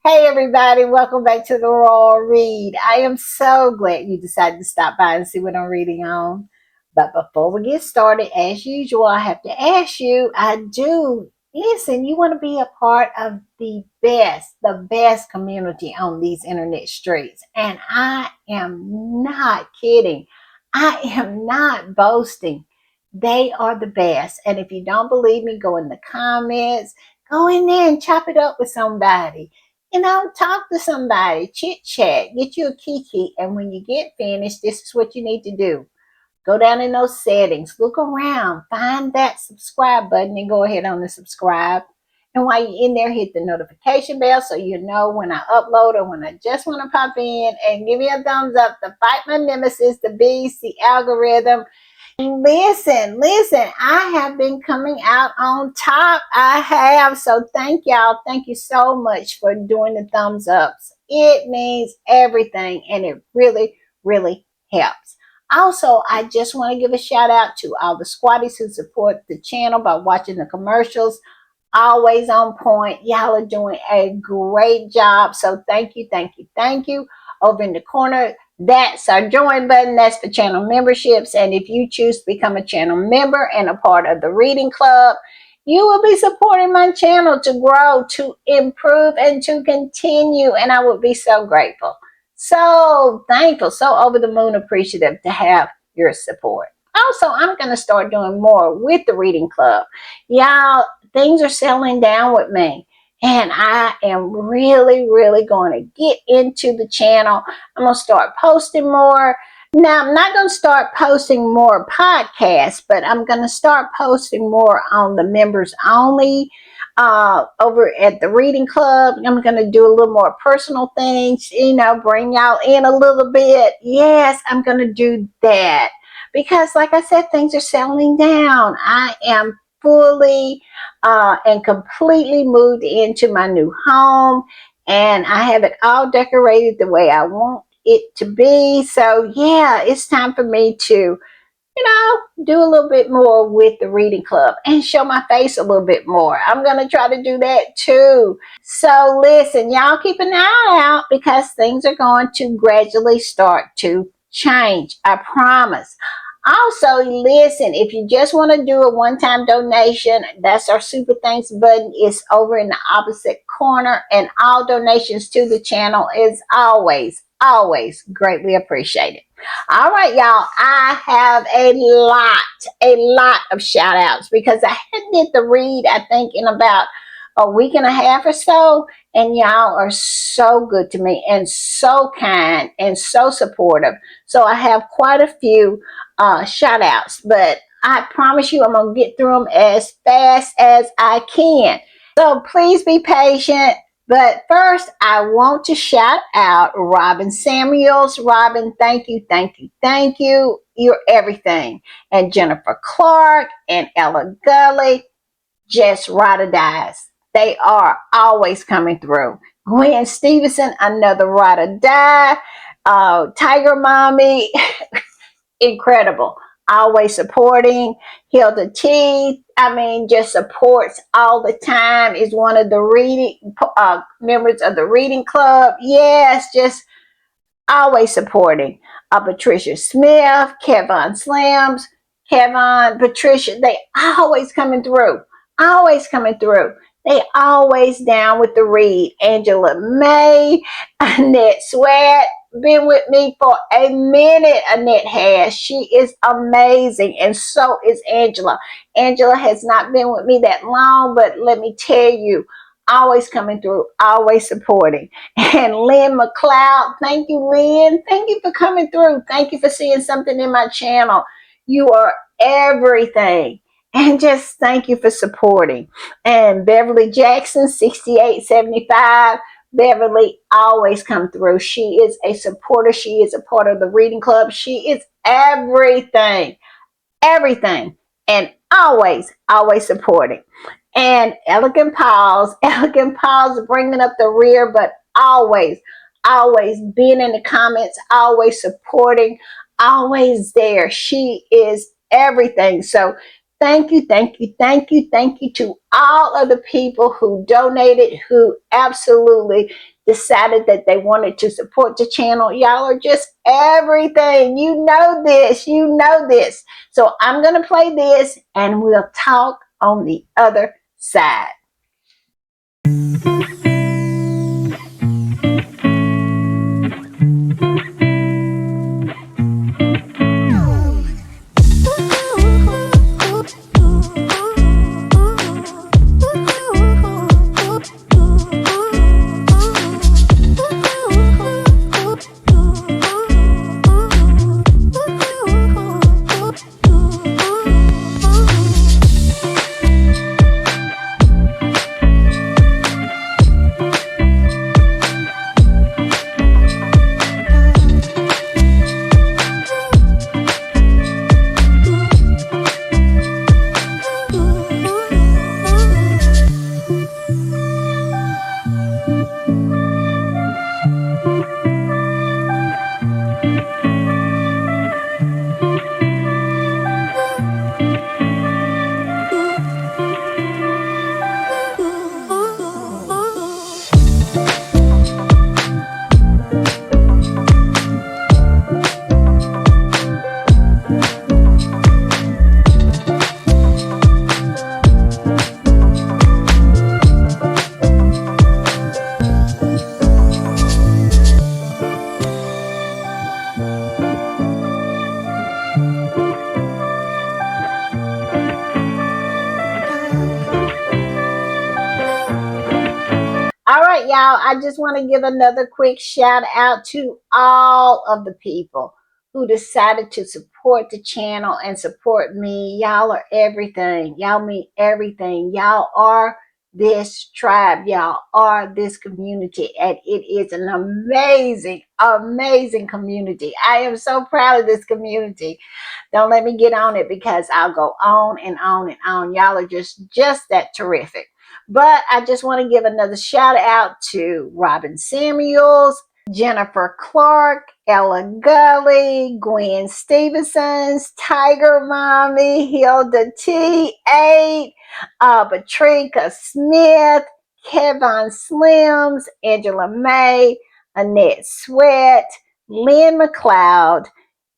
Hey everybody, welcome back to the Royal Read. I am so glad you decided to stop by and see what I'm reading on. But before we get started, as usual, I have to ask you, listen, you want to be a part of the best community on these internet streets. And I am not kidding. I am not boasting. They are the best. And if you don't believe me, go in the comments, go in there and chop it up with somebody. Talk to somebody, chit chat, get you a kiki, and when you get finished, this is what you need to do. Go down in those settings, look around, find that subscribe button, and go ahead on the subscribe. And while you're in there, hit the notification bell so you know when I upload or when I just want to pop in, and give me a thumbs up to fight my nemesis, the beast, the algorithm. Listen, I have been coming out on top. I have. So thank y'all. Thank you so much for doing the thumbs ups. It means everything and it really, really helps. Also, I just want to give a shout out to all the squatties who support the channel by watching the commercials. Always on point. Y'all are doing a great job. So thank you, thank you, thank you. Over in the corner, that's our join button. That's for channel memberships. And if you choose to become a channel member and a part of the reading club, you will be supporting my channel to grow, to improve, and to continue. And I would be so grateful, so thankful, so over the moon appreciative to have your support. Also, I'm going to start doing more with the reading club. Y'all, things are settling down with me. And I am really, really going to get into the channel. I'm going to start posting more. Now, I'm not going to start posting more podcasts, but I'm going to start posting more on the members only over at the reading club. I'm going to do a little more personal things, bring y'all in a little bit. Yes, I'm going to do that because, like I said, things are settling down. I am fully and completely moved into my new home, and I have it all decorated the way I want it to be. So yeah, it's time for me to do a little bit more with the reading club and show my face a little bit more. I'm going to try to do that too. So listen, y'all keep an eye out because things are going to gradually start to change. I promise. Also, listen, if you just want to do a one-time donation, that's our super thanks button. It's over in the opposite corner, and all donations to the channel is always greatly appreciated. All right, y'all, I have a lot of shout outs because I had did the read, I think, in about a week and a half or so, and y'all are so good to me and so kind and so supportive. So I have quite a few shout outs, but I promise you I'm going to get through them as fast as I can. So please be patient. But first, I want to shout out Robin Samuels. Robin, thank you, thank you, thank you. You're everything. And Jennifer Clark and Ella Gully, just ride or dies. They are always coming through. Gwen Stevenson, another ride or die. Tiger Mommy, incredible. Always supporting. Hilda T, just supports all the time. Is one of the reading members of the reading club. Yes, just always supporting. Patricia Smith, Kevin Slams, Kevin, Patricia, they always coming through. Always coming through. They always down with the read. Angela May, Annette Sweat, been with me for a minute. Annette has. She is amazing, and so is Angela. Angela has not been with me that long, but let me tell you, always coming through, always supporting. And Lynn McLeod, thank you, Lynn. Thank you for coming through. Thank you for seeing something in my channel. You are everything. And just thank you for supporting. And Beverly Jackson, 6875. Beverly always come through. She is a supporter. She is a part of the reading club. She is everything. Everything. And always supporting. And Elegant Paws bringing up the rear, but always being in the comments, always supporting, always there. She is everything. So thank you to all of the people who donated, who absolutely decided that they wanted to support the channel. Y'all are just everything. You know this. You know this. So I'm going to play this and we'll talk on the other side. All right, y'all. I just want to give another quick shout out to all of the people who decided to support the channel and support me. Y'all are everything. Y'all mean everything. Y'all are this tribe. Y'all are this community. And it is an amazing, amazing community. I am so proud of this community. Don't let me get on it because I'll go on and on and on. Y'all are just that terrific. But I just want to give another shout out to Robin Samuels, Jennifer Clark, Ella Gully, Gwen Stevensons, Tiger Mommy, Hilda T8, Patricia Smith, Kevin Slims, Angela May, Annette Sweat, Lynn McLeod,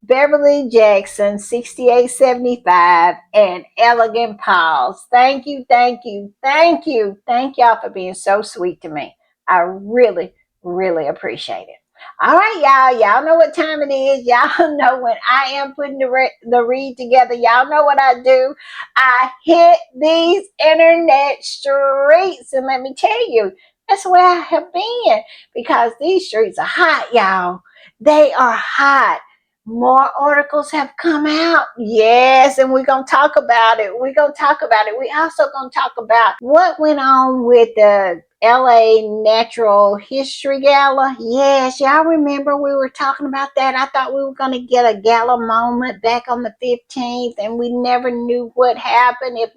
Beverly Jackson, 6875, and Elegant Paws. Thank you, thank you, thank you. Thank y'all for being so sweet to me. I really, really appreciate it. All right, y'all. Y'all know what time it is. Y'all know when I am putting the read together. Y'all know what I do. I hit these internet streets. And let me tell you, that's where I have been because these streets are hot, y'all. They are hot. More articles have come out. Yes, and we're going to talk about it. We're going to talk about it. We also going to talk about what went on with the LA Natural History Gala. Yes, y'all remember we were talking about that. I thought we were going to get a gala moment back on the 15th, and we never knew what happened if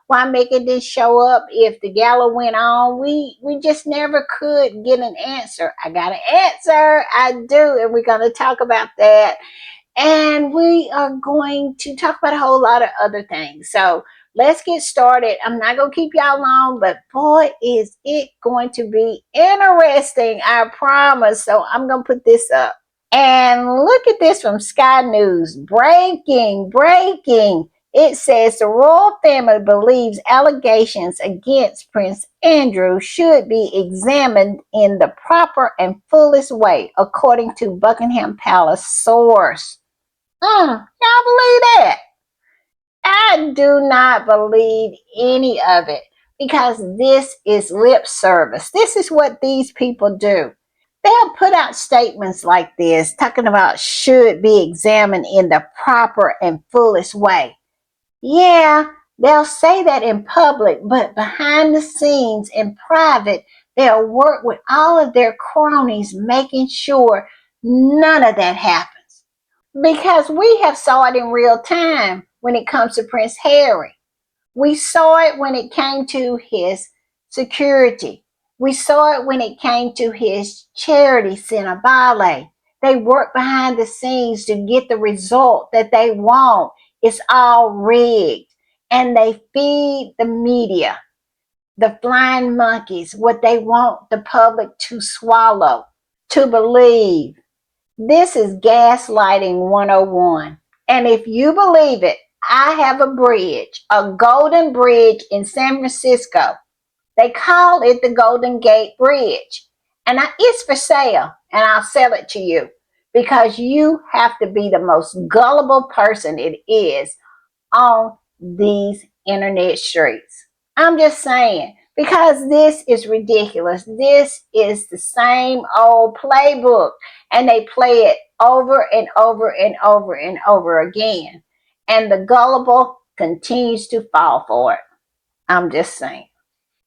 why Meghan didn't show up, if the gala went on. We just never could get an answer. I got an answer. I do, and we're going to talk about that. And we are going to talk about a whole lot of other things. So let's get started. I'm not going to keep y'all long, but boy, is it going to be interesting. I promise. So I'm going to put this up. And look at this from Sky News. Breaking, breaking. It says the royal family believes allegations against Prince Andrew should be examined in the proper and fullest way, according to Buckingham Palace source. Y'all believe that? I do not believe any of it because this is lip service. This is what these people do. They'll put out statements like this talking about should be examined in the proper and fullest way. Yeah, they'll say that in public, but behind the scenes in private, they'll work with all of their cronies making sure none of that happens. Because we have saw it in real time when it comes to Prince Harry. We saw it when it came to his security. We saw it when it came to his charity center, ballet. They work behind the scenes to get the result that they want. It's all rigged. And they feed the media. the flying monkeys, what they want the public to swallow, to believe. This is gaslighting 101. And if you believe it, I have a bridge, a golden bridge in San Francisco. They call it the Golden Gate Bridge. And it's for sale, and I'll sell it to you because you have to be the most gullible person it is on these internet streets. I'm just saying, because this is ridiculous. This is the same old playbook, and they play it over and over and over and over again. And the gullible continues to fall for it. I'm just saying.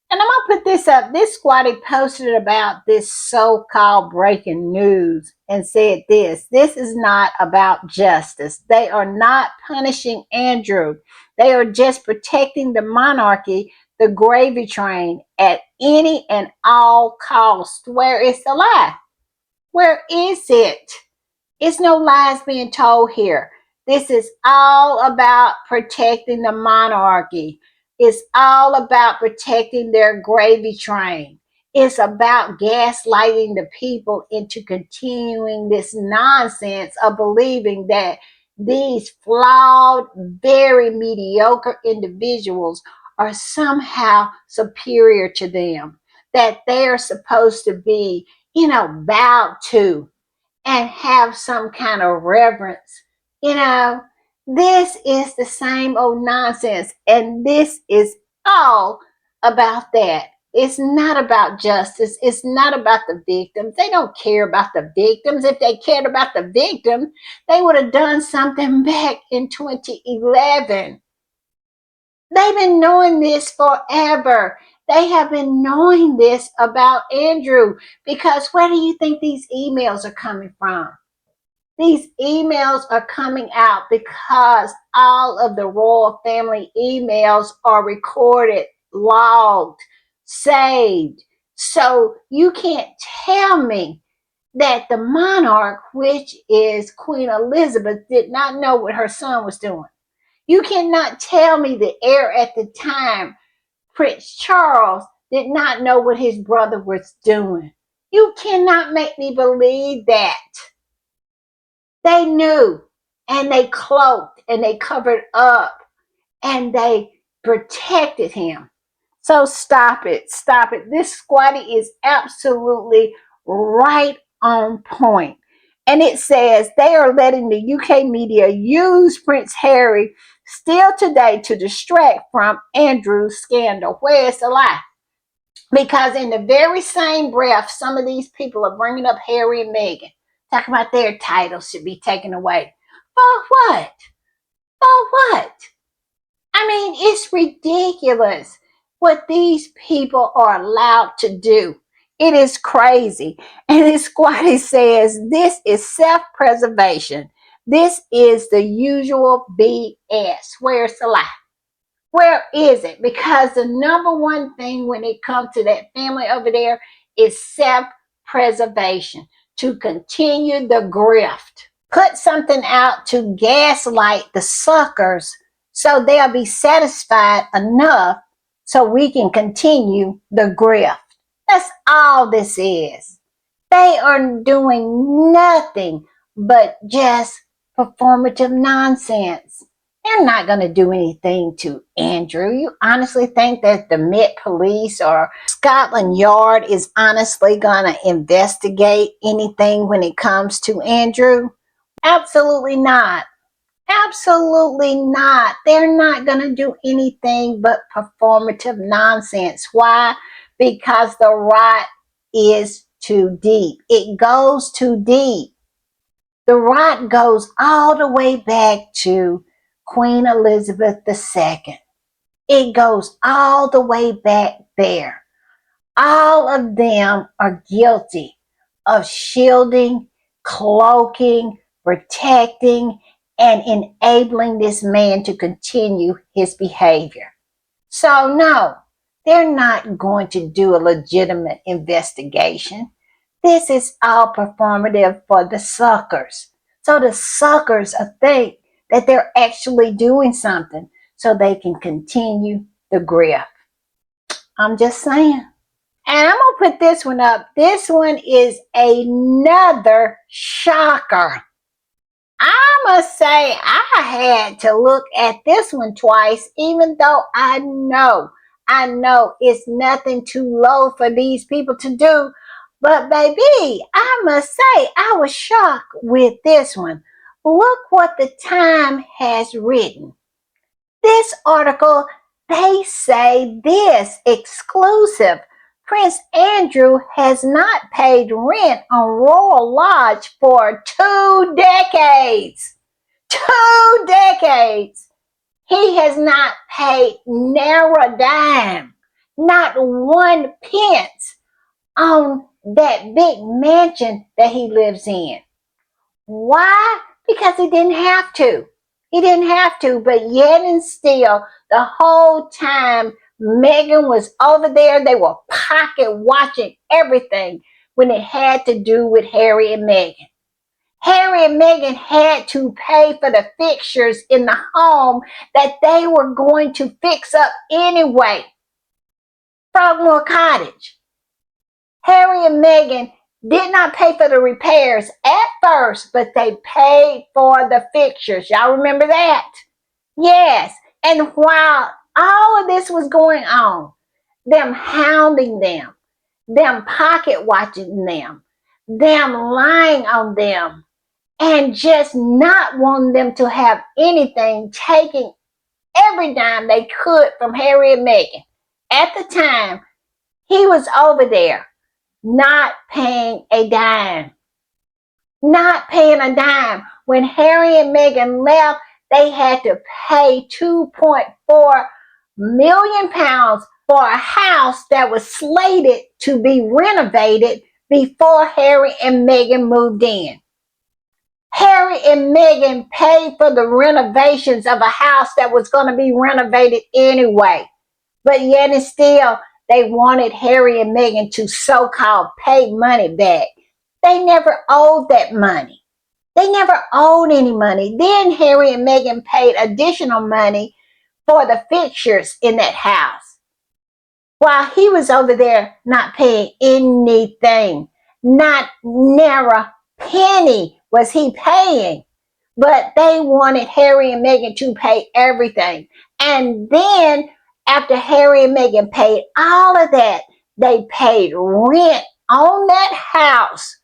And I'm gonna put this up. This squatty posted about this so-called breaking news and said this is not about justice. They are not punishing Andrew. They are just protecting the monarchy, the gravy train, at any and all costs. Where is the lie? Where is it? It's no lies being told here. This is all about protecting the monarchy. It's all about protecting their gravy train. It's about gaslighting the people into continuing this nonsense of believing that these flawed, very mediocre individuals are somehow superior to them, that they're supposed to be, bowed to and have some kind of reverence. You know, this is the same old nonsense, and this is all about that. It's not about justice. It's not about the victims. They don't care about the victims. If they cared about the victim, they would have done something back in 2011. They've been knowing this forever. They have been knowing this about Andrew because where do you think these emails are coming from? These emails are coming out because all of the royal family emails are recorded, logged, saved. So you can't tell me that the monarch, which is Queen Elizabeth, did not know what her son was doing. You cannot tell me the heir at the time, Prince Charles, did not know what his brother was doing. You cannot make me believe that. They knew, and they cloaked, and they covered up, and they protected him. So stop it. Stop it. This squatty is absolutely right on point. And it says they are letting the UK media use Prince Harry still today to distract from Andrew's scandal. Where's the lie? Because in the very same breath, some of these people are bringing up Harry and Meghan, talking about their titles should be taken away. For what? For what? I mean, it's ridiculous what these people are allowed to do. It is crazy. And this squatty says this is self-preservation. This is the usual BS. Where's the lie? Where is it? Because the number one thing when it comes to that family over there is self-preservation, to continue the grift. Put something out to gaslight the suckers so they'll be satisfied enough so we can continue the grift. That's all this is. They are doing nothing but just performative nonsense. They're not going to do anything to Andrew. You honestly think that the Met Police or Scotland Yard is honestly going to investigate anything when it comes to Andrew? Absolutely not. Absolutely not. They're not going to do anything but performative nonsense. Why? Because the rot is too deep. It goes too deep. The rot goes all the way back to Queen Elizabeth II. It goes all the way back there. All of them are guilty of shielding, cloaking, protecting, and enabling this man to continue his behavior. So, no, they're not going to do a legitimate investigation. This is all performative for the suckers. So the suckers think that they're actually doing something so they can continue the grift. I'm just saying. And I'm going to put this one up. This one is another shocker. I must say, I had to look at this one twice, even though I know it's nothing too low for these people to do. But baby, I must say, I was shocked with this one. Look what the Time has written. This article, they say this exclusive. Prince Andrew has not paid rent on Royal Lodge for 2 decades. 2 decades. He has not paid ne'er a dime, not 1 pence on that big mansion that he lives in. Why? Because he didn't have to. He didn't have to, but yet and still, the whole time Meghan was over there, they were pocket watching everything when it had to do with Harry and Meghan. Harry and Meghan had to pay for the fixtures in the home that they were going to fix up anyway. Frogmore Cottage. Harry and Meghan did not pay for the repairs at first, but they paid for the fixtures. Y'all remember that? Yes. And while all of this was going on, them hounding them pocket watching them lying on them, and just not wanting them to have anything, taking every dime they could from Harry and Meghan. At the time, he was over there not paying a dime. Not paying a dime. When Harry and Meghan left, they had to pay £2.4 million for a house that was slated to be renovated before Harry and Meghan moved in. Harry and Meghan paid for the renovations of a house that was going to be renovated anyway. But yet and still, they wanted Harry and Meghan to so-called pay money back. They never owed that money. They never owed any money. Then Harry and Meghan paid additional money for the fixtures in that house, while he was over there not paying anything. Not near a penny was he paying. But they wanted Harry and Meghan to pay everything. And then after Harry and Meghan paid all of that, they paid rent on that house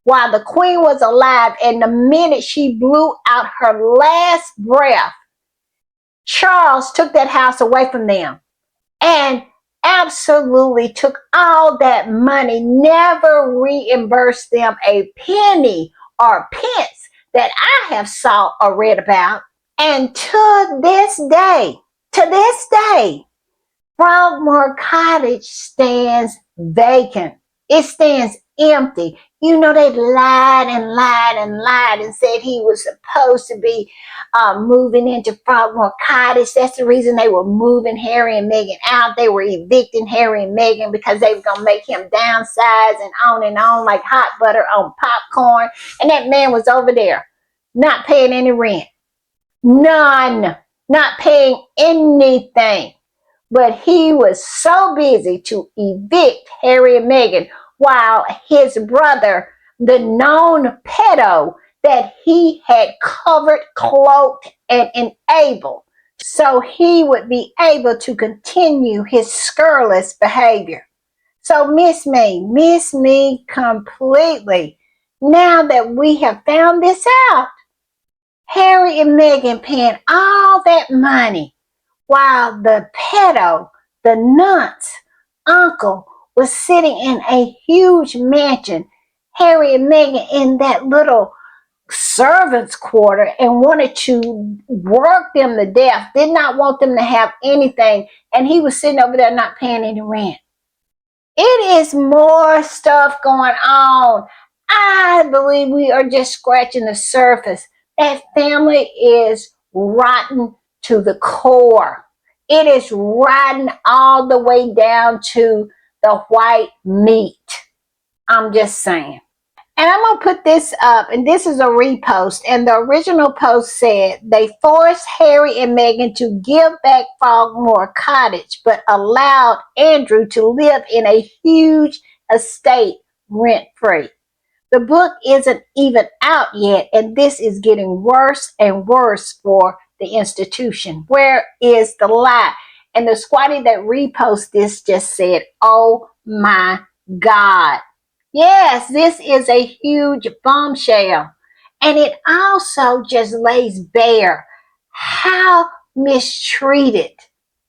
while the Queen was alive. And the minute she blew out her last breath, Charles took that house away from them and absolutely took all that money, never reimbursed them a penny or pence that I have saw or read about. And to this day, Frogmore Cottage stands vacant. It stands empty. You know, they lied and said he was supposed to be moving into Frogmore Cottage. That's the reason they were moving Harry and Meghan out. They were evicting Harry and Meghan because they were going to make him downsize and on like hot butter on popcorn. And that man was over there not paying any rent. None. Not paying anything. But he was so busy to evict Harry and Meghan while his brother, the known pedo that he had covered, cloaked, and enabled, so he would be able to continue his scurrilous behavior. So miss me completely. Now that we have found this out, Harry and Meghan paying all that money while the pedo, the nuts uncle, was sitting in a huge mansion. Harry and Meghan in that little servants' quarter and wanted to work them to death, did not want them to have anything, and he was sitting over there not paying any rent. It is more stuff going on. I believe we are just scratching the surface. That family is rotten to the core. It is rotten all the way down to the white meat. I'm just saying. And I'm going to put this up, and this is a repost. And the original post said, they forced Harry and Meghan to give back Frogmore Cottage, but allowed Andrew to live in a huge estate rent free. The book isn't even out yet, and this is getting worse and worse for the institution. Where is the lie? And the squatty that reposted this just said, oh my God. Yes, this is a huge bombshell. And it also just lays bare how mistreated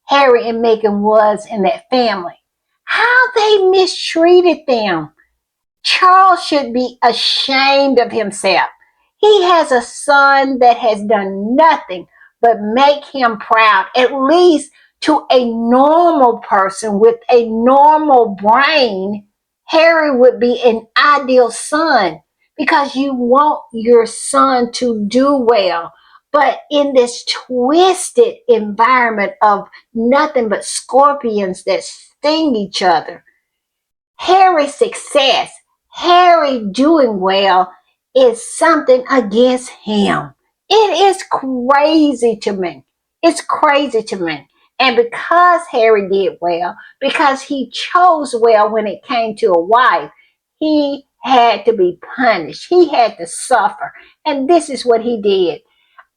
Harry and Meghan was in that family. How they mistreated them. Charles should be ashamed of himself. He has a son that has done nothing but make him proud, at least to a normal person with a normal brain. Harry would be an ideal son because you want your son to do well. But in this twisted environment of nothing but scorpions that sting each other, Harry's success, Harry doing well, is something against him. It is crazy to me. It's crazy to me. And because Harry did well, because he chose well when it came to a wife, he had to be punished. He had to suffer. And this is what he did.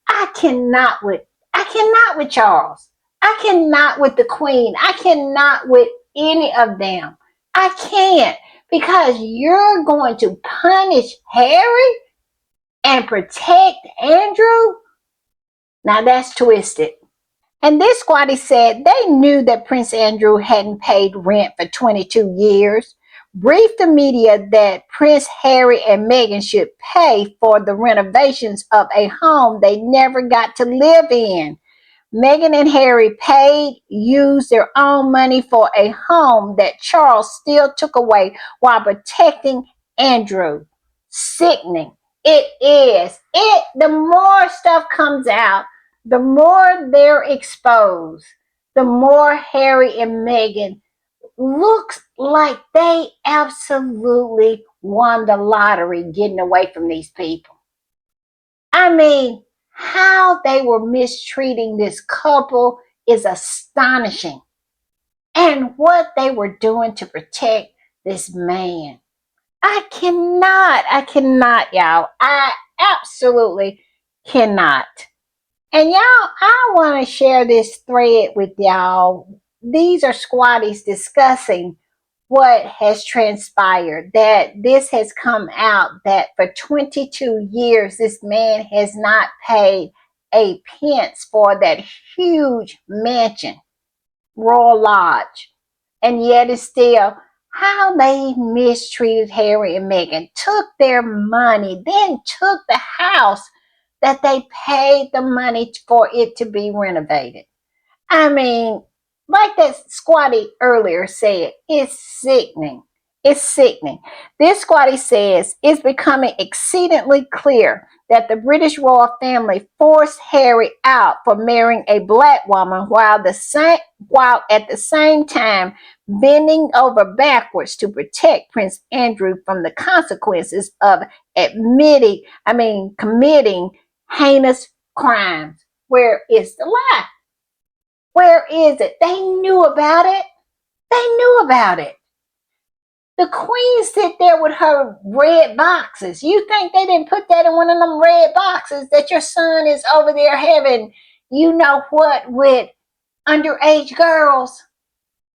I cannot with I cannot with Charles. I cannot with the Queen. I cannot with any of them. I can't, because you're going to punish Harry and protect Andrew. Now that's twisted. And this squatty said they knew that Prince Andrew hadn't paid rent for 22 years, briefed the media that Prince Harry and Meghan should pay for the renovations of a home they never got to live in. Meghan and Harry used their own money for a home that Charles still took away while protecting Andrew. Sickening. It is. The more stuff comes out, the more they're exposed, the more Harry and Meghan looks like they absolutely won the lottery getting away from these people. I mean, how they were mistreating this couple is astonishing. And what they were doing to protect this man. I cannot, y'all. I absolutely cannot. And y'all, I want to share this thread with y'all. These are squatties discussing what has transpired, that this has come out that for 22 years this man has not paid a pence for that huge mansion, Royal Lodge. And yet it's still how they mistreated Harry and Meghan, took their money, then took the house that they paid the money for it to be renovated. I mean, like that squatty earlier said, it's sickening. It's sickening. This squatty says it's becoming exceedingly clear that the British royal family forced Harry out for marrying a black woman while at the same time bending over backwards to protect Prince Andrew from the consequences of committing heinous crimes. Where is the lie? Where is it? They knew about it. They knew about it. The Queen sit there with her red boxes. You think they didn't put that in one of them red boxes that your son is over there having, you know what, with underage girls?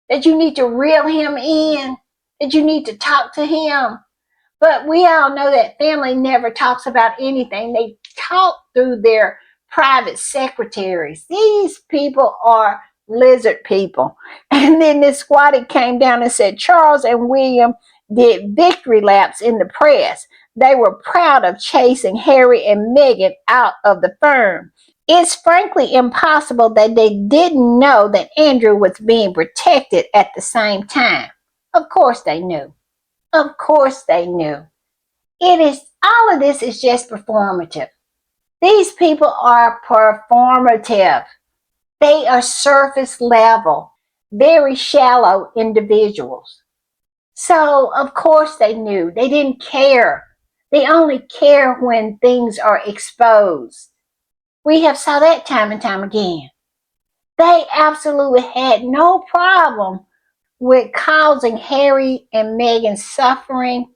That you need to reel him in? That you need to talk to him? But we all know that family never talks about anything. They talk through their private secretaries. These people are lizard people. And then this squatty came down and said Charles and William did victory laps in the press. They were proud of chasing Harry and Meghan out of the firm. It's frankly impossible that they didn't know that Andrew was being protected at the same time. Of course they knew. Of course they knew. All of this is just performative. These people are performative. They are surface level, very shallow individuals. So, of course, they knew. They didn't care. They only care when things are exposed. We have saw that time and time again. They absolutely had no problem with causing Harry and Meghan suffering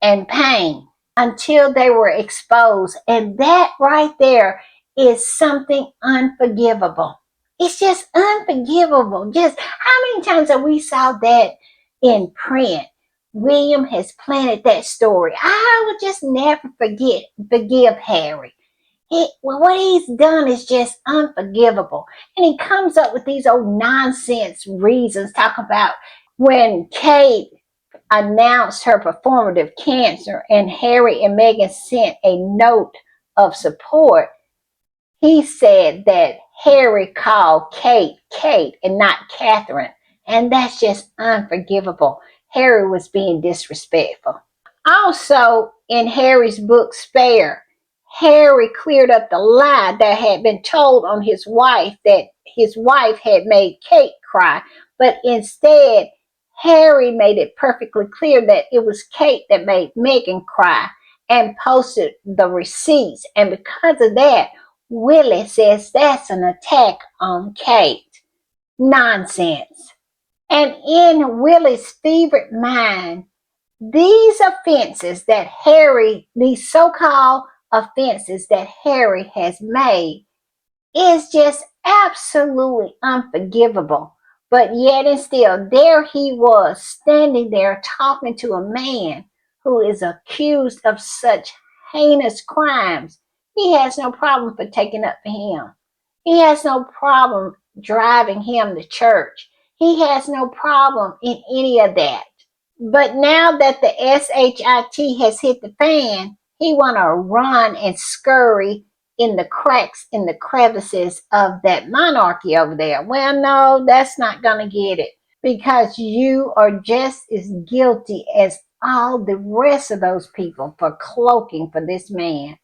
and pain until they were exposed. And that right there is something unforgivable. It's just unforgivable. Just how many times have we saw that in print? William has planted that story. I would just never forgive Harry. What he's done is just unforgivable. And he comes up with these old nonsense reasons, talk about when Kate announced her performative cancer and Harry and Meghan sent a note of support. He said that Harry called Kate Kate and not Catherine. And that's just unforgivable. Harry was being disrespectful. Also, in Harry's book Spare, Harry cleared up the lie that had been told on his wife that his wife had made Kate cry, but instead, Harry made it perfectly clear that it was Kate that made Meghan cry and posted the receipts. And because of that, Willie says that's an attack on Kate. Nonsense. And in Willie's fevered mind, these so-called offenses that Harry has made is just absolutely unforgivable. But yet and still, there he was standing there talking to a man who is accused of such heinous crimes. He has no problem for taking up for him. He has no problem driving him to church. He has no problem in any of that. But now that the SHIT has hit the fan, he want to run and scurry in the cracks, in the crevices of that monarchy over there. Well, no, that's not going to get it because you are just as guilty as all the rest of those people for cloaking for this man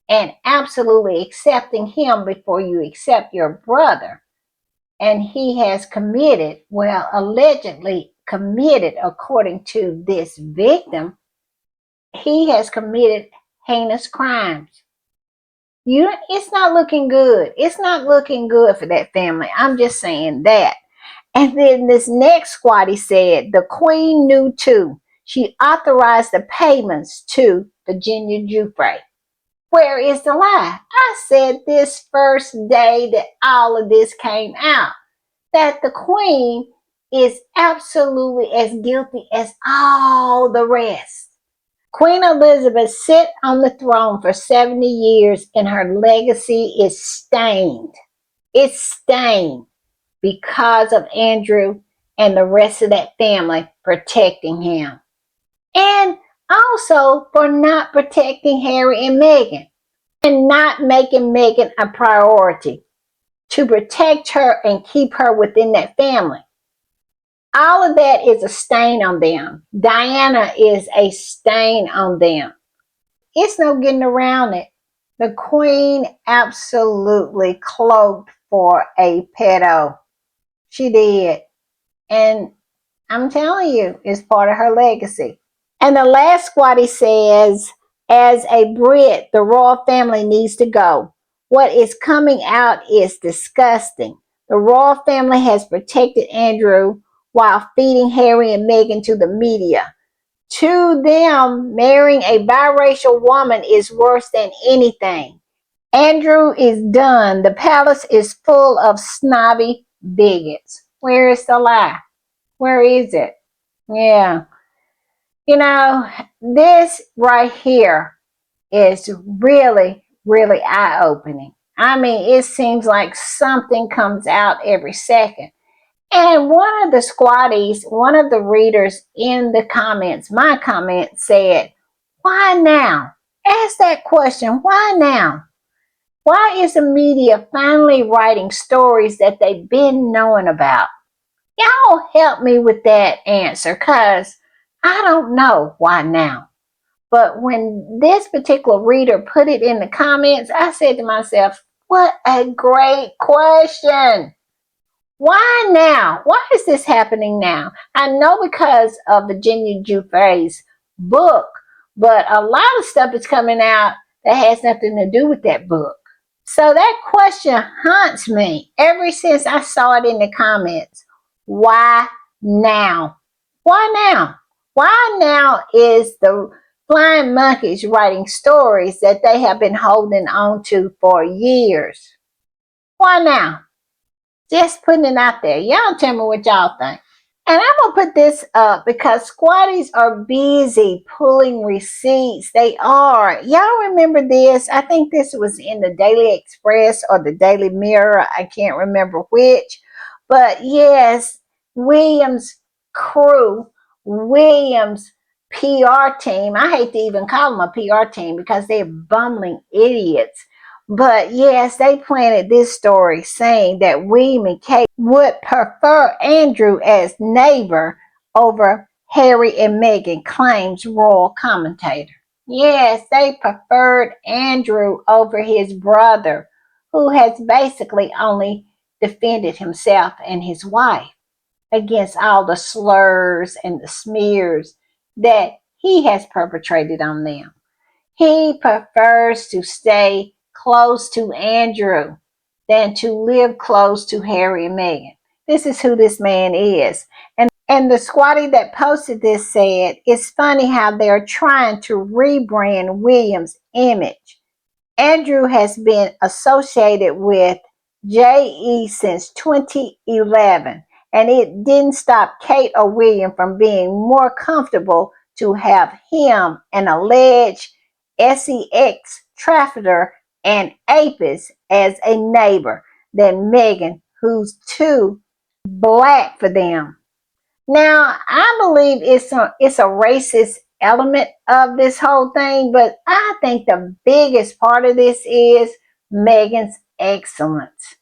and absolutely accepting him before you accept your brother. And he has committed, well, allegedly committed, according to this victim, he has committed heinous crimes. It's not looking good. It's not looking good for that family. I'm just saying that. And then this next squatty said the Queen knew too. She authorized the payments to Virginia Giuffre. Where is the lie? I said this first day that all of this came out, that the Queen is absolutely as guilty as all the rest. Queen Elizabeth sat on the throne for 70 years and her legacy is stained. It's stained because of Andrew and the rest of that family protecting him. And also for not protecting Harry and Meghan and not making Meghan a priority to protect her and keep her within that family. All of that is a stain on them. Diana is a stain on them. It's no getting around it. The Queen absolutely cloaked for a pedo. She did. And I'm telling you, it's part of her legacy. And the last squatty says, as a Brit, the royal family needs to go. What is coming out is disgusting. The royal family has protected Andrew while feeding Harry and Meghan to the media. To them, marrying a biracial woman is worse than anything. Andrew is done. The palace is full of snobby bigots. Where is the lie? Where is it? Yeah. You know, this right here is really, really eye-opening. I mean, it seems like something comes out every second. And one of the squatties, one of the readers in the comments, my comment said, why now? Ask that question, why now? Why is the media finally writing stories that they've been knowing about? Y'all help me with that answer, because I don't know why now. But when this particular reader put it in the comments, I said to myself, what a great question. Why now? Why is this happening now? I know because of Virginia Giuffre's book, but a lot of stuff is coming out that has nothing to do with that book. So that question haunts me ever since I saw it in the comments. Why now? Why now? Why now is the Flying Monkeys writing stories that they have been holding on to for years? Why now? Just putting it out there. Y'all tell me what y'all think. And I'm going to put this up because squatties are busy pulling receipts. They are. Y'all remember this? I think this was in the Daily Express or the Daily Mirror. I can't remember which. But yes, Williams' crew, Williams' PR team, I hate to even call them a PR team because they're bumbling idiots. But yes, they planted this story saying that William and Kate would prefer Andrew as neighbor over Harry and Meghan, claims royal commentator. Yes, they preferred Andrew over his brother, who has basically only defended himself and his wife against all the slurs and the smears that he has perpetrated on them. He prefers to stay close to Andrew than to live close to Harry and Meghan. This is who this man is. And the squatty that posted this said, it's funny how they're trying to rebrand William's image. Andrew has been associated with JE since 2011, and it didn't stop Kate or William from being more comfortable to have him, an alleged sex trafficker and apist, as a neighbor than Meghan, who's too black for them. Now, I believe it's a racist element of this whole thing, but I think the biggest part of this is Meghan's excellence.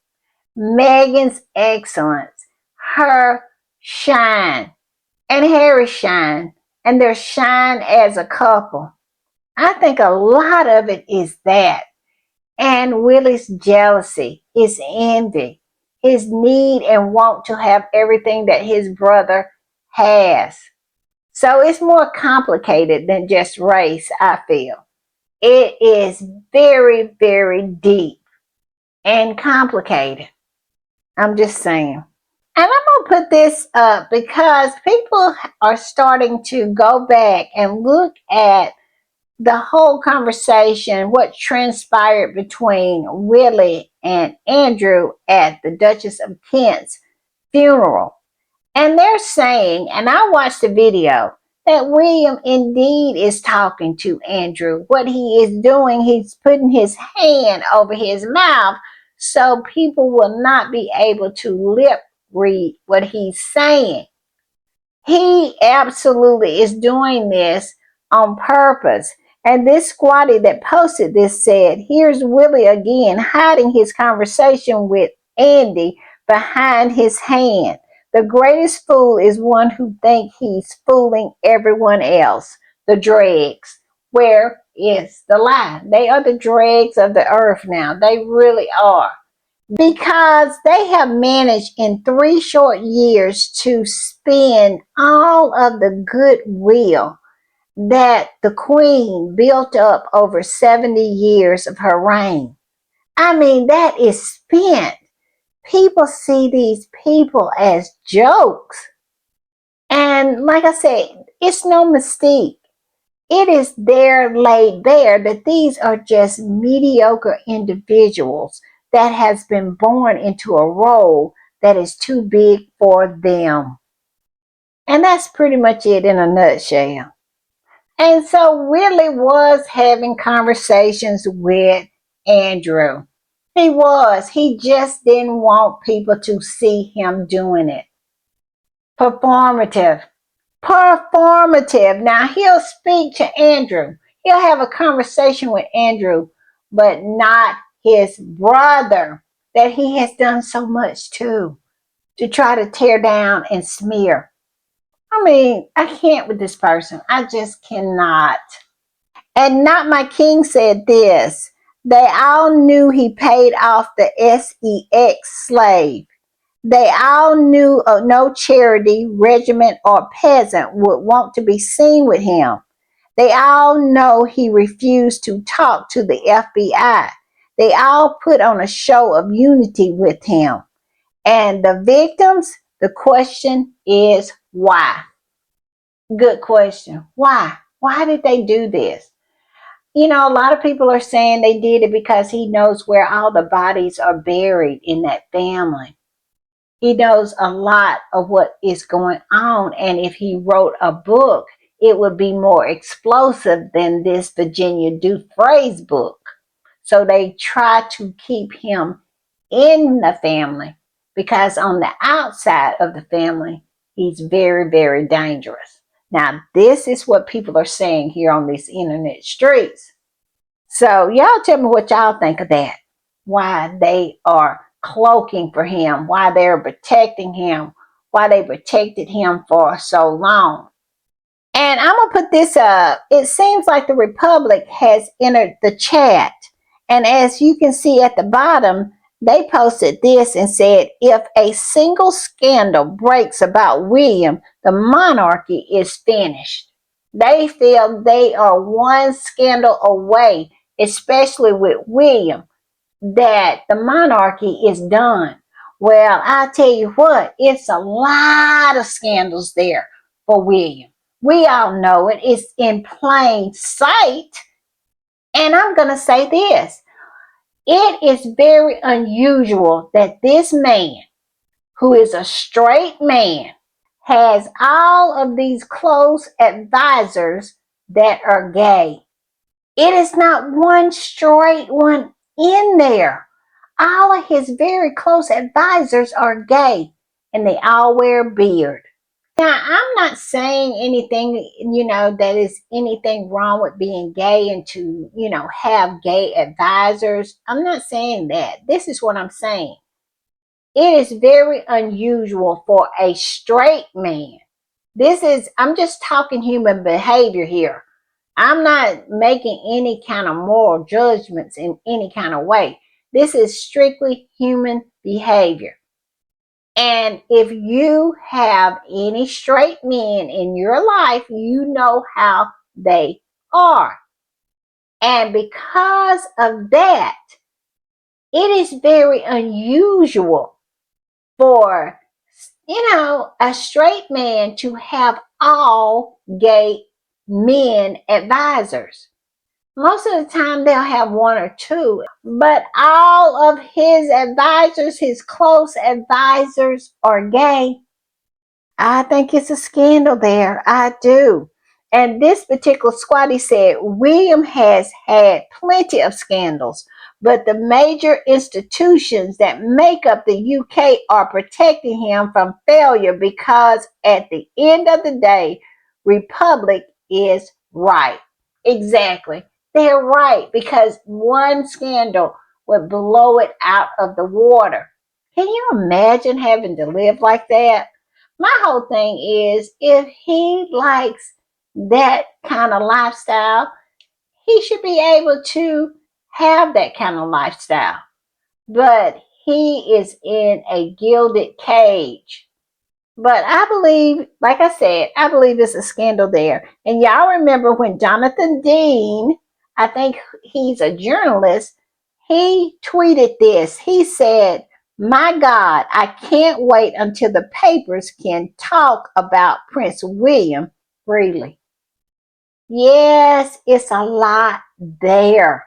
Meghan's excellence, her shine, and Harry's shine, and their shine as a couple. I think a lot of it is that. And Willie's jealousy, his envy, his need and want to have everything that his brother has. So it's more complicated than just race, I feel. It is very, very deep and complicated. I'm just saying. And I'm going to put this up because people are starting to go back and look at the whole conversation, what transpired between Willie and Andrew at the Duchess of Kent's funeral. And they're saying, and I watched the video, that William indeed is talking to Andrew. What he is doing, he's putting his hand over his mouth so people will not be able to lip read what he's saying. He absolutely is doing this on purpose. And this squatty that posted this said, here's Willie again hiding his conversation with Andy behind his hand. The greatest fool is one who thinks he's fooling everyone else. The dregs. Where is the lie? They are the dregs of the earth now. They really are. Because they have managed in 3 short years to spend all of the goodwill that the Queen built up over 70 years of her reign. I mean, that is spent. People see these people as jokes. And like I said, it's no mystique. It is there laid bare that these are just mediocre individuals that has been born into a role that is too big for them. And that's pretty much it in a nutshell. And so Willie was having conversations with Andrew. He was. He just didn't want people to see him doing it. Performative. Performative. Now he'll speak to Andrew. He'll have a conversation with Andrew, but not his brother that he has done so much to try to tear down and smear. I mean, I can't with this person. I just cannot. And Not My King said this. They all knew he paid off the sex slave. They all knew no charity, regiment, or peasant would want to be seen with him. They all know he refused to talk to the FBI. They all put on a show of unity with him. And the victims, the question is why? Good question. Why? Why did they do this? A lot of people are saying they did it because he knows where all the bodies are buried in that family. He knows a lot of what is going on. And if he wrote a book, it would be more explosive than this Virginia Dufresne's book. So they try to keep him in the family because on the outside of the family, he's very, very dangerous. Now, this is what people are saying here on these internet streets. So y'all tell me what y'all think of that. Why they are cloaking for him, why they're protecting him, why they protected him for so long. And I'm going to put this up. It seems like the Republic has entered the chat. And as you can see at the bottom, they posted this and said, if a single scandal breaks about William, the monarchy is finished. They feel they are one scandal away, especially with William, that the monarchy is done. Well, I tell you what, it's a lot of scandals there for William. We all know it. It's in plain sight. And I'm going to say this. It is very unusual that this man, who is a straight man, has all of these close advisors that are gay. It is not one straight one in there. All of his very close advisors are gay and they all wear beard. Now, I'm not saying anything, that is anything wrong with being gay and to, have gay advisors. I'm not saying that. This is what I'm saying. It is very unusual for a straight man. I'm just talking human behavior here. I'm not making any kind of moral judgments in any kind of way. This is strictly human behavior. And if you have any straight men in your life, you know how they are. And because of that, it is very unusual for, a straight man to have all gay men advisors. Most of the time they'll have one or two, but all of his advisors, his close advisors, are gay. I think it's a scandal there. I do. And this particular squatty said William has had plenty of scandals, but the major institutions that make up the UK are protecting him from failure because at the end of the day, Republic is right. Exactly. They're right because one scandal would blow it out of the water. Can you imagine having to live like that? My whole thing is if he likes that kind of lifestyle, he should be able to have that kind of lifestyle. But he is in a gilded cage. But I believe, like I said, I believe it's a scandal there. And y'all remember when Jonathan Dean, I think he's a journalist, he tweeted this. He said, my God, I can't wait until the papers can talk about Prince William freely. Yes, it's a lot there.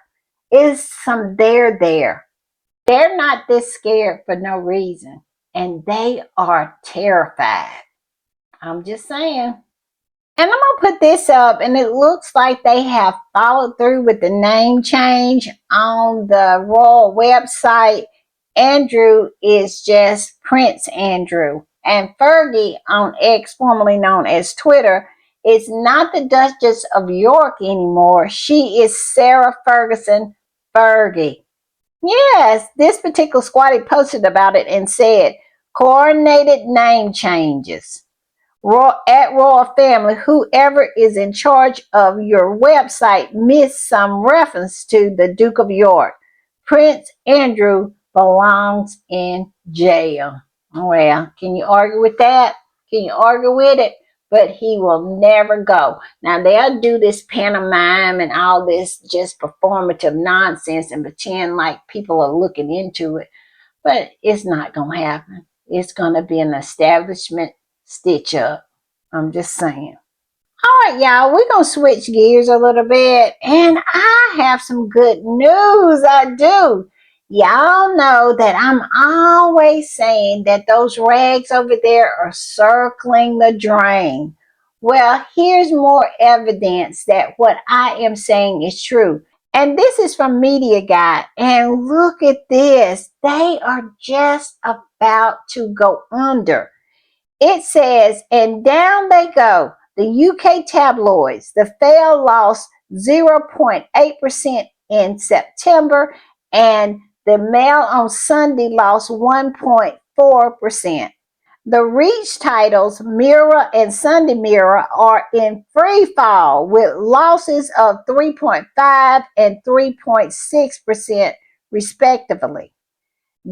It's some there. They're not this scared for no reason. And they are terrified. I'm just saying. And I'm going to put this up, and it looks like they have followed through with the name change on the royal website. Andrew is just Prince Andrew. And Fergie on X, formerly known as Twitter, is not the Duchess of York anymore. She is Sarah Ferguson Fergie. Yes, this particular squatty posted about it and said, coordinated name changes. At Royal Family, whoever is in charge of your website missed some reference to the Duke of York. Prince Andrew belongs in jail. Well, can you argue with that? Can you argue with it? but he will never go. Now, they'll do this pantomime and all this just performative nonsense and pretend like people are looking into it, but it's not going to happen. It's going to be an establishment stitch up. I'm just saying. All right, y'all, we're going to switch gears a little bit, and I have some good news. I do. Y'all know that I'm always saying that those rags over there are circling the drain. Well, here's more evidence that what I am saying is true. And this is from Media Guide. And look at this. They are just about to go under. It says, and down they go. The UK tabloids, the fail lost 0.8% in September, and the Mail on Sunday lost 1.4%. The Reach titles, Mirror and Sunday Mirror, are in free fall with losses of 3.5 and 3.6% respectively.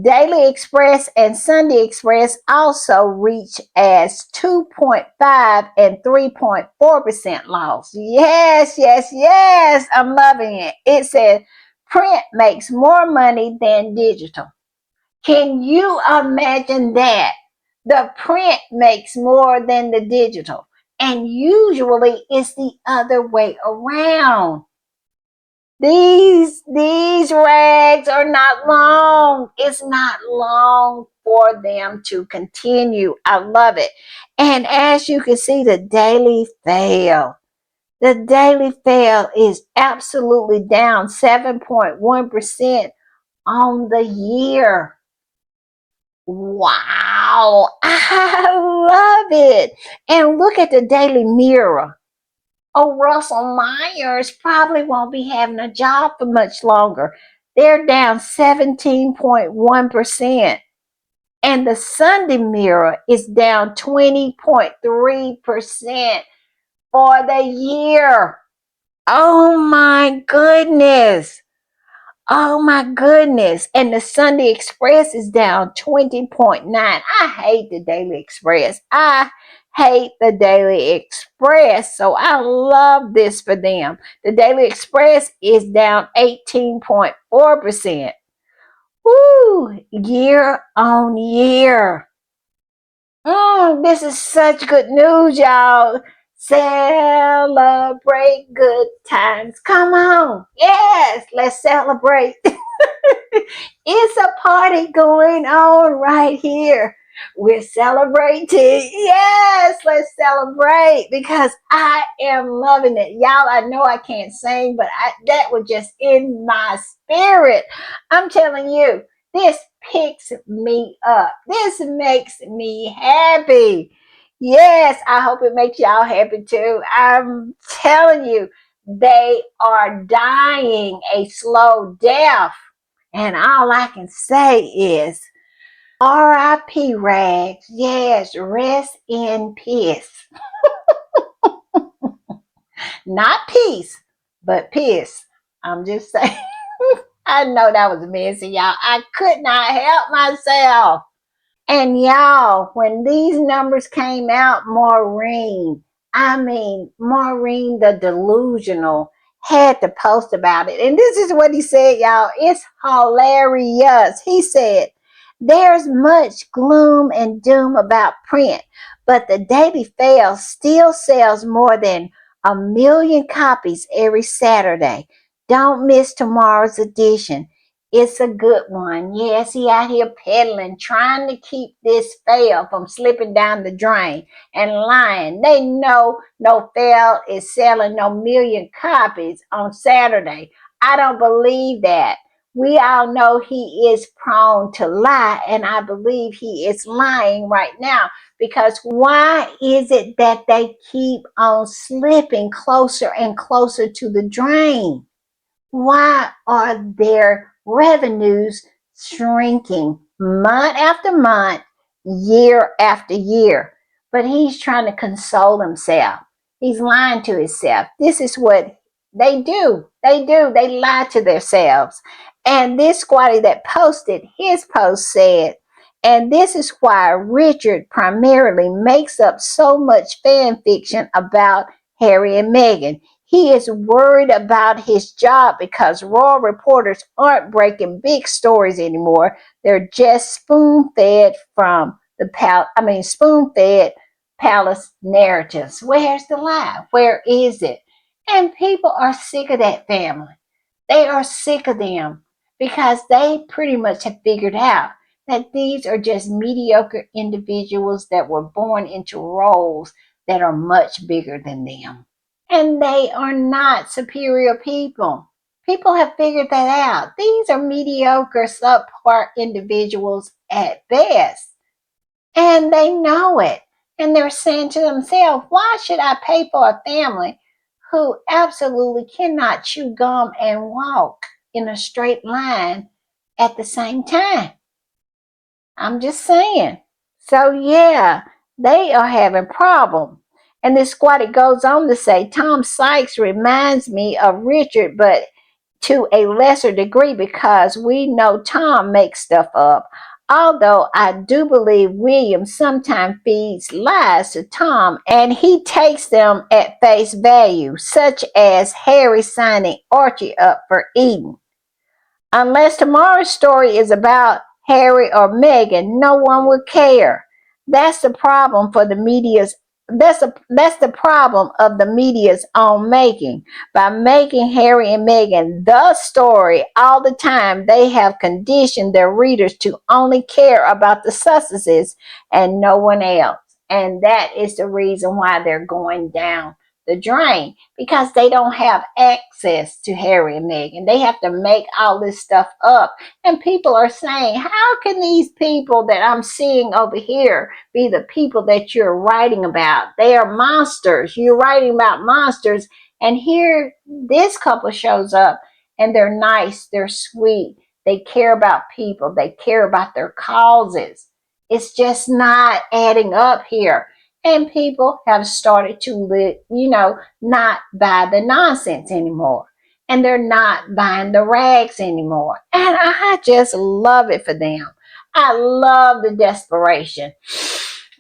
Daily Express and Sunday Express also reach as 2.5 and 3.4% loss. Yes, yes, yes. I'm loving it. It says print makes more money than digital. Can you imagine that? The print makes more than the digital. And usually it's the other way around. These rags are not long. It's not long for them to continue. I love it. And as you can see, the daily fail. The daily fail is absolutely down 7.1% on the year. Wow. I love it. And look at the Daily Mirror. Oh, Russell Myers probably won't be having a job for much longer. They're down 17.1%. And the Sunday Mirror is down 20.3% for the year. Oh my goodness. Oh my goodness. And the Sunday Express is down 20.9. I hate the Daily Express. I hate the Daily Express. So I love this for them. The Daily Express is down 18.4%. Woo! Year on year. This is such good news, y'all. Celebrate good times. Come on. Yes, let's celebrate. It's a party going on right here. We're celebrating. Yes, let's celebrate because I am loving it. Y'all, I know I can't sing, but that was just in my spirit. I'm telling you, this picks me up. This makes me happy. Yes, I hope it makes y'all happy too. I'm telling you, they are dying a slow death. And all I can say is R.I.P. Rags. Yes, rest in peace. Not peace, but piss. I'm just saying. I know that was messy, y'all. I could not help myself. And y'all, when these numbers came out, Maureen the delusional had to post about it. And this is what he said, y'all. It's hilarious. He said, there's much gloom and doom about print, but the Daily Fail still sells more than 1 million copies every Saturday. Don't miss tomorrow's edition. It's a good one. Yes, he out here peddling, trying to keep this fail from slipping down the drain and lying. They know no fail is selling no 1 million copies on Saturday. I don't believe that. We all know he is prone to lie, and I believe he is lying right now because why is it that they keep on slipping closer and closer to the drain? Why are their revenues shrinking month after month, year after year? But he's trying to console himself. He's lying to himself. This is what they do. They lie to themselves. And this squatty that posted his post said, And this is why Richard primarily makes up so much fan fiction about Harry and Meghan. He is worried about his job because royal reporters aren't breaking big stories anymore. They're just spoon-fed from spoon-fed palace narratives. Where's the lie? Where is it? And people are sick of that family. They are sick of them because they pretty much have figured out that these are just mediocre individuals that were born into roles that are much bigger than them. And they are not superior people. People have figured that out. These are mediocre, subpar individuals at best. And they know it. And they're saying to themselves, why should I pay for a family who absolutely cannot chew gum and walk in a straight line at the same time? I'm just saying. So yeah, they are having problems. And this squad, it goes on to say, Tom Sykes reminds me of Richard, but to a lesser degree because we know Tom makes stuff up. Although I do believe William sometimes feeds lies to Tom and he takes them at face value, such as Harry signing Archie up for Eden. Unless tomorrow's story is about Harry or Meghan, no one would care. That's the problem for the media's that's the problem of the media's own making. By making Harry and Meghan the story all the time, they have conditioned their readers to only care about the Sussexes and no one else. And that is the reason why they're going down the drain, because they don't have access to Harry and Meghan. They have to make all this stuff up. And people are saying, how can these people that I'm seeing over here be the people that you're writing about? They are monsters. You're writing about monsters. And here this couple shows up and they're nice, they're sweet, they care about people, they care about their causes. It's just not adding up here. And people have started to not buy the nonsense anymore. And they're not buying the rags anymore. And I just love it for them. I love the desperation.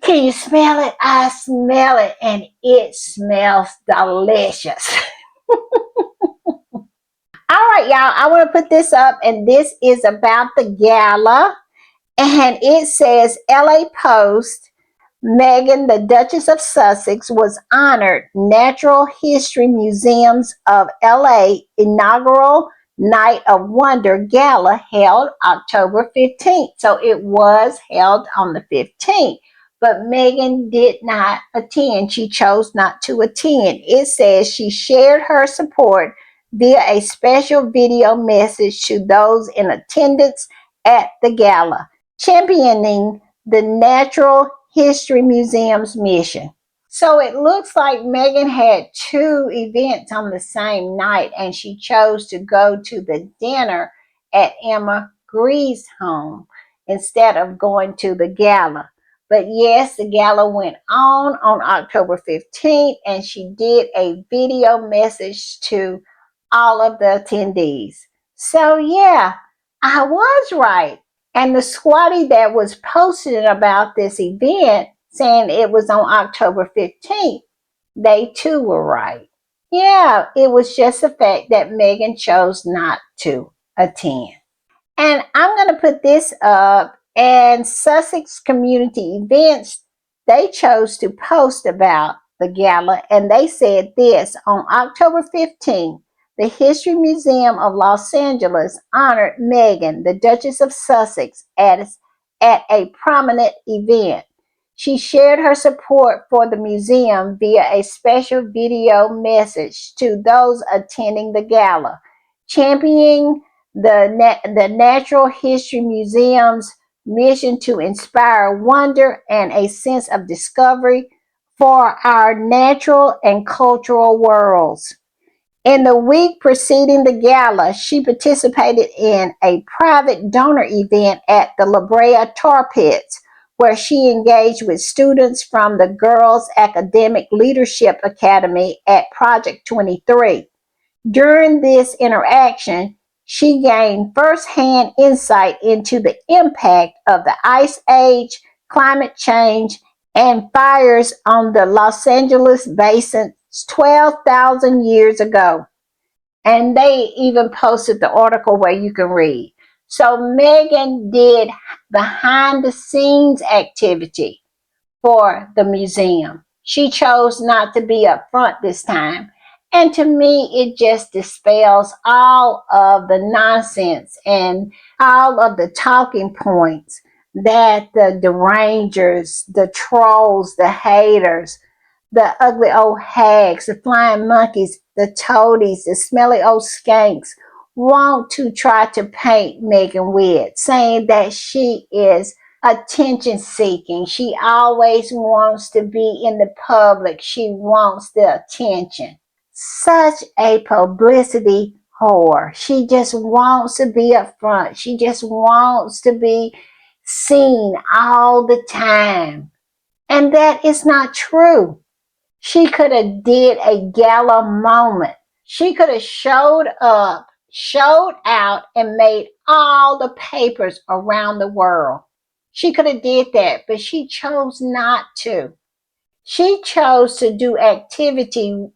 Can you smell it? I smell it, and it smells delicious. All right, y'all, I want to put this up, and this is about the gala. And it says LA Post, Meghan, the Duchess of Sussex, was honored Natural History Museums of LA inaugural Night of Wonder Gala held October 15th. So it was held on the 15th. But Meghan did not attend. She chose not to attend. It says she shared her support via a special video message to those in attendance at the gala, championing the Natural History Museum's mission. So it looks like Meghan had two events on the same night, and she chose to go to the dinner at Emma Gree's home instead of going to the gala. But yes, the gala went on October 15th, and she did a video message to all of the attendees. So yeah, I was right. And the squatty that was posting about this event saying it was on October 15th, they too were right. Yeah, it was just the fact that Meghan chose not to attend. And I'm going to put this up. And Sussex Community Events, they chose to post about the gala. And they said this on October 15th. The History Museum of Los Angeles honored Meghan, the Duchess of Sussex, at a prominent event. She shared her support for the museum via a special video message to those attending the gala, championing the Natural History Museum's mission to inspire wonder and a sense of discovery for our natural and cultural worlds. In the week preceding the gala, she participated in a private donor event at the La Brea Tar Pits, where she engaged with students from the Girls Academic Leadership Academy at Project 23. During this interaction, She gained firsthand insight into the impact of the Ice Age, climate change, and fires on the Los Angeles basin 12,000 years ago. And they even posted the article where you can read. So Meghan did behind the scenes activity for the museum. She chose not to be up front this time. And to me, it just dispels all of the nonsense and all of the talking points that the derangers, the trolls, the haters, the ugly old hags, the flying monkeys, the toadies, the smelly old skanks want to try to paint Meghan with, saying that she is attention seeking. She always wants to be in the public. She wants the attention. Such a publicity whore. She just wants to be up front. She just wants to be seen all the time. And that is not true. She could have did a gala moment. She could have showed up, showed out, and made all the papers around the world. She could have did that, but she chose not to. She chose to do activities.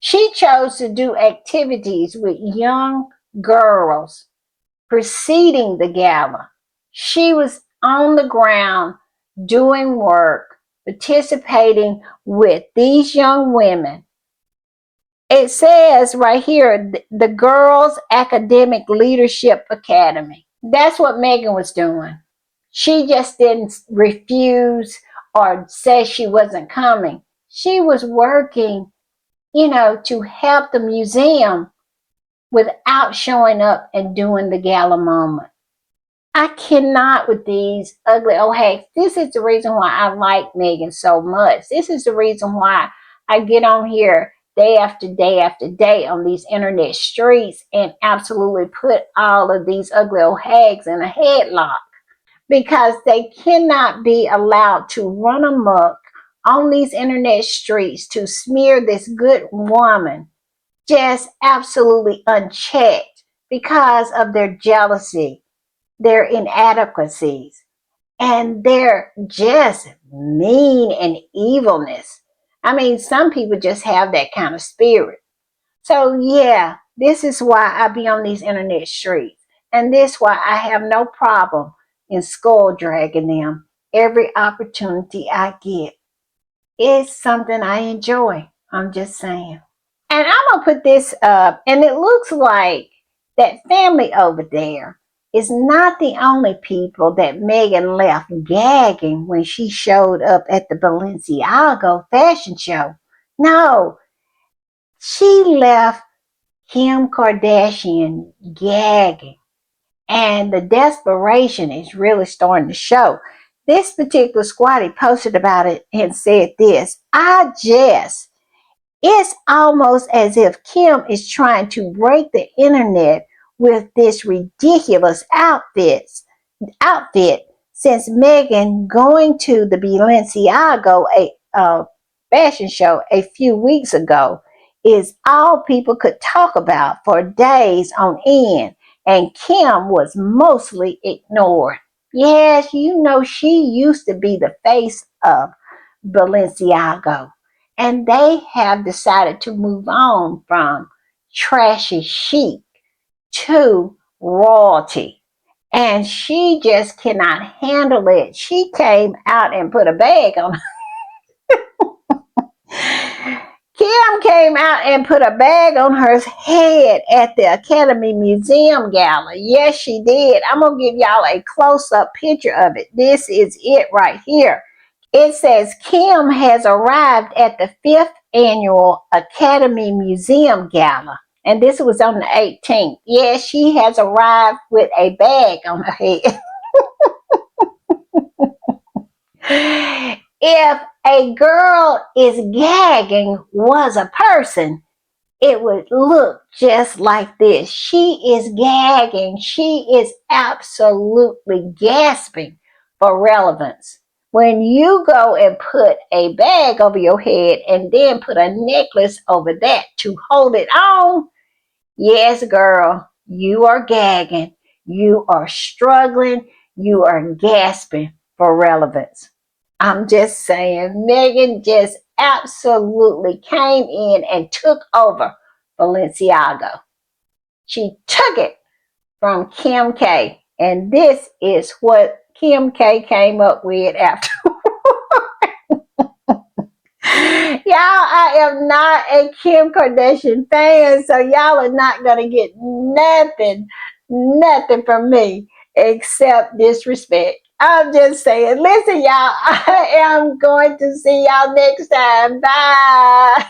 She chose to do activities with young girls preceding the gala. She was on the ground doing work, participating with these young women. It says right here, the Girls Academic Leadership Academy. That's what Meghan was doing. She just didn't refuse or say she wasn't coming. She was working, to help the museum without showing up and doing the gala moment. I cannot with these ugly old hacks. This is the reason why I like Meghan so much. This is the reason why I get on here day after day after day on these internet streets and absolutely put all of these ugly old hags in a headlock, because they cannot be allowed to run amok on these internet streets to smear this good woman just absolutely unchecked because of their jealousy, their inadequacies, and their just mean and evilness. I mean, some people just have that kind of spirit. So yeah, this is why I be on these internet streets. And this is why I have no problem in skull dragging them every opportunity I get. It's something I enjoy. I'm just saying. And I'm gonna put this up, and it looks like that family over there is not the only people that Meghan left gagging when she showed up at the Balenciaga fashion show. No, she left Kim Kardashian gagging, and the desperation is really starting to show. This particular squatty posted about it and said this: it's almost as if Kim is trying to break the internet with this ridiculous outfit, since Meghan going to the Balenciaga fashion show a few weeks ago is all people could talk about for days on end, and Kim was mostly ignored. Yes, she used to be the face of Balenciaga, and they have decided to move on from trashy chic to royalty. And she just cannot handle it. She came out and put a bag on. Kim came out and put a bag on her head at the Academy Museum Gala. Yes, she did. I'm going to give y'all a close-up picture of it. This is it right here. It says Kim has arrived at the 5th annual Academy Museum Gala. And this was on the 18th. Yes, she has arrived with a bag on her head. If a girl is gagging was a person, it would look just like this. She is gagging. She is absolutely gasping for relevance. When you go and put a bag over your head and then put a necklace over that to hold it on, Yes, girl, you are gagging. You are struggling. You are gasping for relevance. I'm just saying, Megan just absolutely came in and took over Balenciaga. She took it from Kim K. And this is what Kim K came up with after. Y'all, I am not a Kim Kardashian fan, so y'all are not gonna get nothing from me except disrespect. I'm just saying, listen, y'all, I am going to see y'all next time. Bye.